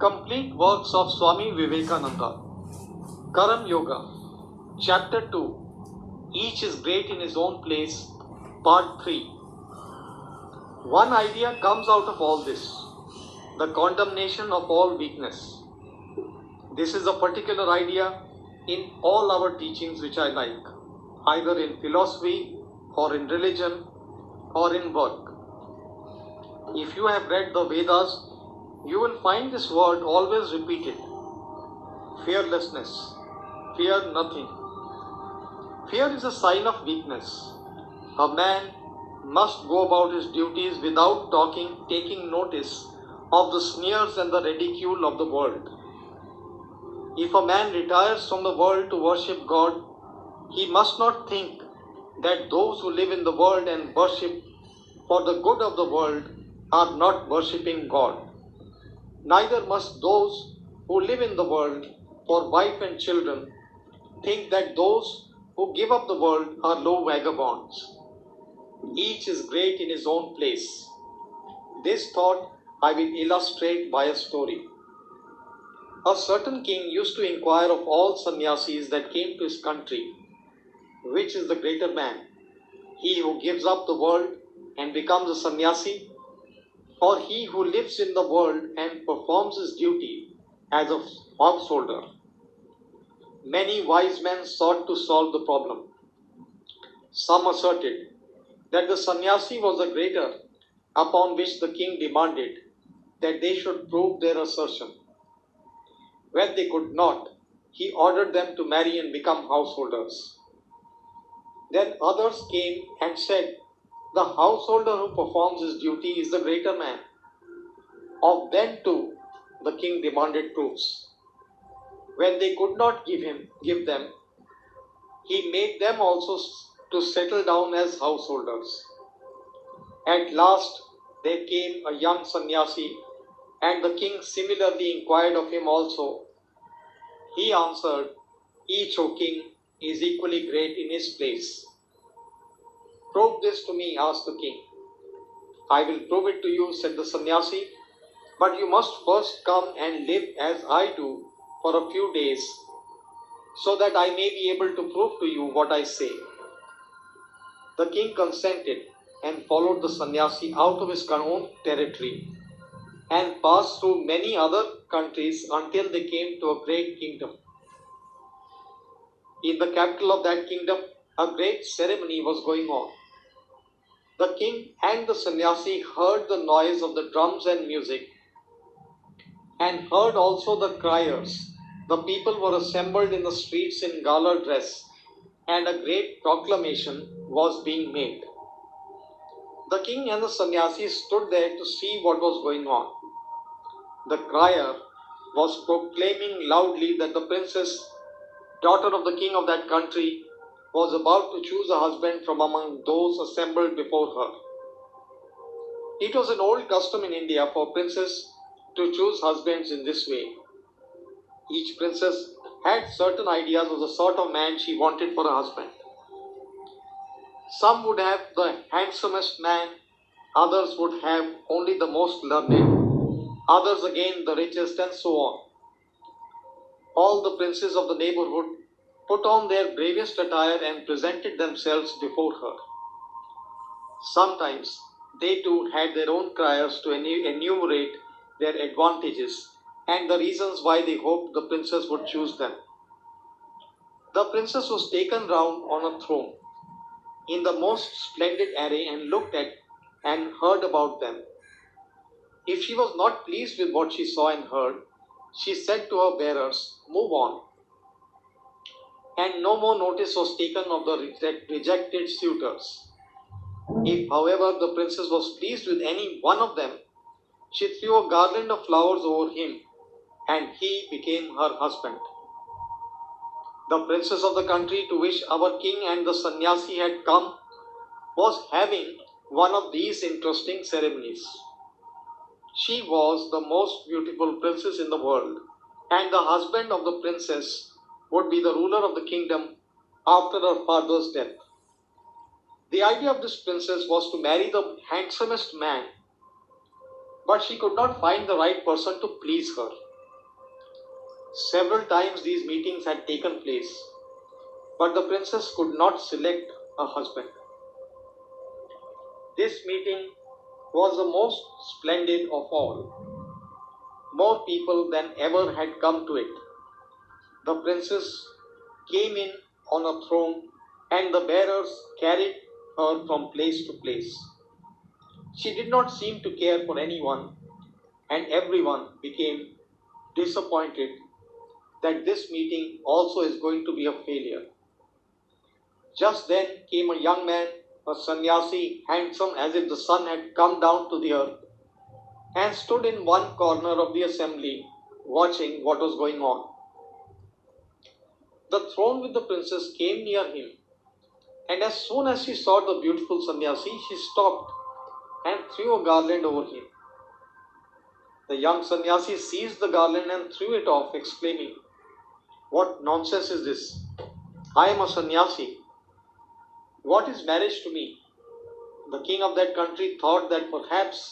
Complete works of Swami Vivekananda. Karam Yoga. Chapter 2. Each is great in his own place. Part 3. One idea comes out of all this. The condemnation of all weakness. This is a particular idea in all our teachings which I like, either in philosophy or in religion or in work. If you have read the Vedas, you will find this word always repeated. Fearlessness. Fear nothing. Fear is a sign of weakness. A man must go about his duties without taking notice of the sneers and the ridicule of the world. If a man retires from the world to worship God, he must not think that those who live in the world and worship for the good of the world are not worshipping God. Neither must those who live in the world for wife and children think that those who give up the world are low vagabonds. Each is great in his own place. This thought I will illustrate by a story. A certain king used to inquire of all sannyasis that came to his country, which is the greater man, he who gives up the world and becomes a sannyasi, or he who lives in the world and performs his duty as a householder. Many wise men sought to solve the problem. Some asserted that the sannyasi was the greater, upon which the king demanded that they should prove their assertion. When they could not, he ordered them to marry and become householders. Then others came and said, the householder who performs his duty is the greater man. Of them too, the king demanded proofs. When they could not give them, he made them also to settle down as householders. At last there came a young sannyasi, and the king similarly inquired of him also. He answered, each, O king, is equally great in his place. Prove this to me, asked the king. I will prove it to you, said the sannyasi, but you must first come and live as I do for a few days, so that I may be able to prove to you what I say. The king consented and followed the sannyasi out of his own territory and passed through many other countries until they came to a great kingdom. In the capital of that kingdom, a great ceremony was going on. The king and the sannyasi heard the noise of the drums and music, and heard also the criers. The people were assembled in the streets in gala dress, and a great proclamation was being made. The king and the sannyasi stood there to see what was going on. The crier was proclaiming loudly that the princess, daughter of the king of that country, was about to choose a husband from among those assembled before her. It was an old custom in India for princes to choose husbands in this way. Each princess had certain ideas of the sort of man she wanted for a husband. Some would have the handsomest man, others would have only the most learned, others again the richest, and so on. All the princes of the neighborhood put on their bravest attire and presented themselves before her. Sometimes they too had their own criers to enumerate their advantages and the reasons why they hoped the princess would choose them. The princess was taken round on a throne in the most splendid array and looked at and heard about them. If she was not pleased with what she saw and heard, she said to her bearers, move on. And no more notice was taken of the rejected suitors. If, however, the princess was pleased with any one of them, she threw a garland of flowers over him, and he became her husband. The princess of the country to which our king and the sannyasi had come was having one of these interesting ceremonies. She was the most beautiful princess in the world, and the husband of the princess would be the ruler of the kingdom after her father's death. The idea of this princess was to marry the handsomest man, but she could not find the right person to please her. Several times these meetings had taken place, but the princess could not select a husband. This meeting was the most splendid of all. More people than ever had come to it. The princess came in on a throne, and the bearers carried her from place to place. She did not seem to care for anyone, and everyone became disappointed that this meeting also is going to be a failure. Just then came a young man, a sannyasi, handsome as if the sun had come down to the earth, and stood in one corner of the assembly watching what was going on. The throne with the princess came near him, and as soon as she saw the beautiful sannyasi, she stopped and threw a garland over him. The young sannyasi seized the garland and threw it off, exclaiming, "What nonsense is this? I am a sannyasi. What is marriage to me?" The king of that country thought that perhaps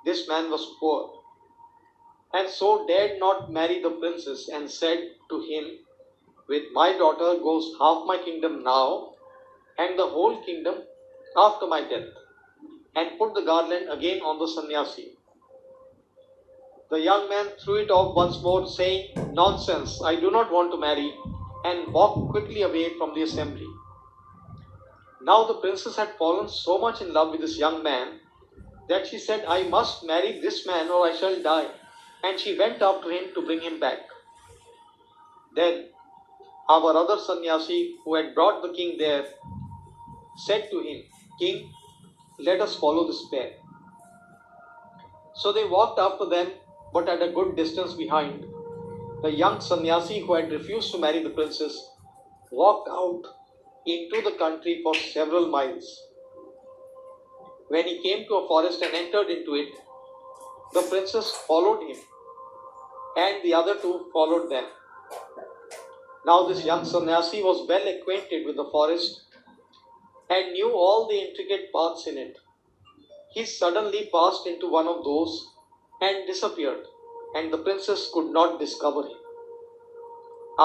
this man was poor, and so dared not marry the princess, and said to him, "With my daughter goes half my kingdom now, and the whole kingdom after my death," and put the garland again on the sannyasi. The young man threw it off once more, saying, "Nonsense, I do not want to marry," and walked quickly away from the assembly. Now the princess had fallen so much in love with this young man that she said, "I must marry this man or I shall die," and she went after him to bring him back. Then our other sannyasi, who had brought the king there, said to him, "King, let us follow this pair." So they walked after them, but at a good distance behind. The young sannyasi who had refused to marry the princess walked out into the country for several miles. When he came to a forest and entered into it, the princess followed him, and the other two followed them. Now this young sannyasi was well acquainted with the forest and knew all the intricate paths in it. He suddenly passed into one of those and disappeared, and the princess could not discover him.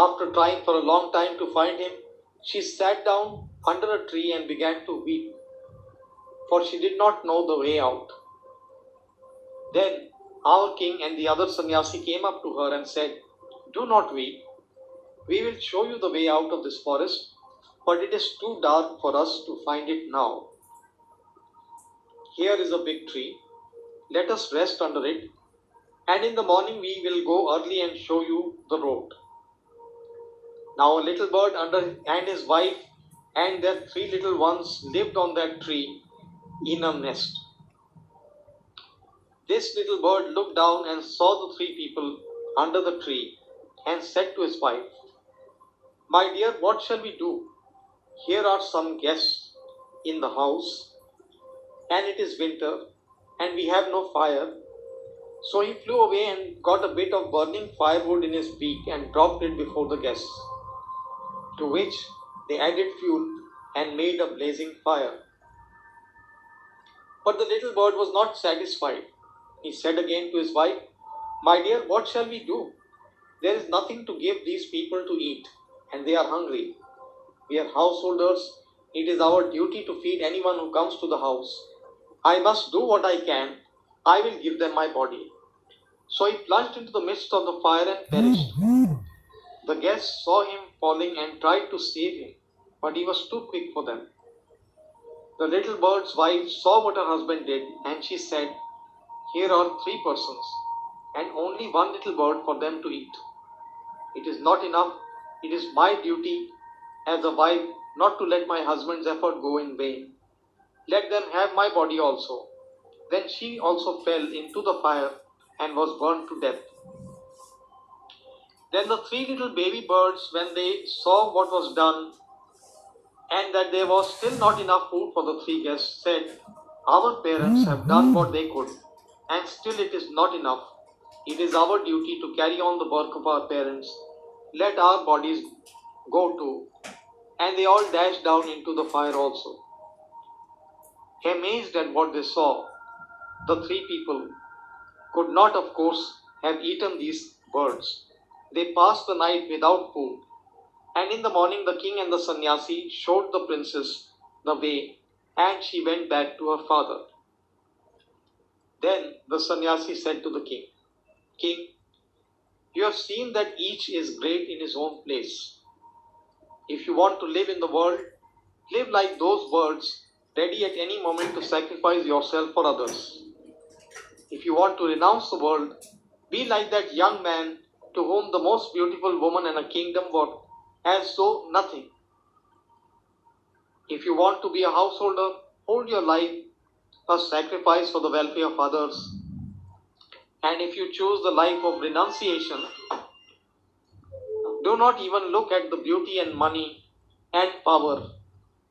After trying for a long time to find him, she sat down under a tree and began to weep, for she did not know the way out. Then our king and the other sannyasi came up to her and said, "Do not weep. We will show you the way out of this forest, but it is too dark for us to find it now. Here is a big tree. Let us rest under it, and in the morning we will go early and show you the road." Now a little bird and his wife and their 3 little ones lived on that tree in a nest. This little bird looked down and saw the 3 people under the tree and said to his wife, "My dear, what shall we do? Here are some guests in the house, and it is winter, and we have no fire." So he flew away and got a bit of burning firewood in his beak and dropped it before the guests, to which they added fuel and made a blazing fire. But the little bird was not satisfied. He said again to his wife, "My dear, what shall we do? There is nothing to give these people to eat, and they are hungry. We are householders. It is our duty to feed anyone who comes to the house. I must do what I can. I will give them my body." So he plunged into the midst of the fire and perished. The guests saw him falling and tried to save him, but he was too quick for them. The little bird's wife saw what her husband did, and she said, "Here are 3 persons, and only 1 little bird for them to eat. It is not enough. It is my duty as a wife not to let my husband's effort go in vain. Let them have my body also." Then she also fell into the fire and was burned to death. Then the 3 little baby birds, when they saw what was done, and that there was still not enough food for the 3 guests, said, "Our parents have done what they could, and still it is not enough. It is our duty to carry on the work of our parents. Let our bodies go too." And they all dashed down into the fire also. Amazed at what they saw, the 3 people could not, of course, have eaten these birds. They passed the night without food, and in the morning the king and the sannyasi showed the princess the way, and she went back to her father. Then the sannyasi said to the king, King, you have seen that each is great in his own place. If you want to live in the world, live like those birds, ready at any moment to sacrifice yourself for others. If you want to renounce the world, be like that young man to whom the most beautiful woman in a kingdom were as though nothing. If you want to be a householder, hold your life a sacrifice for the welfare of others. And if you choose the life of renunciation, do not even look at the beauty and money and power.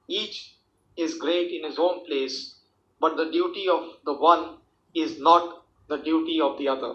Each is great in his own place, but the duty of the one is not the duty of the other.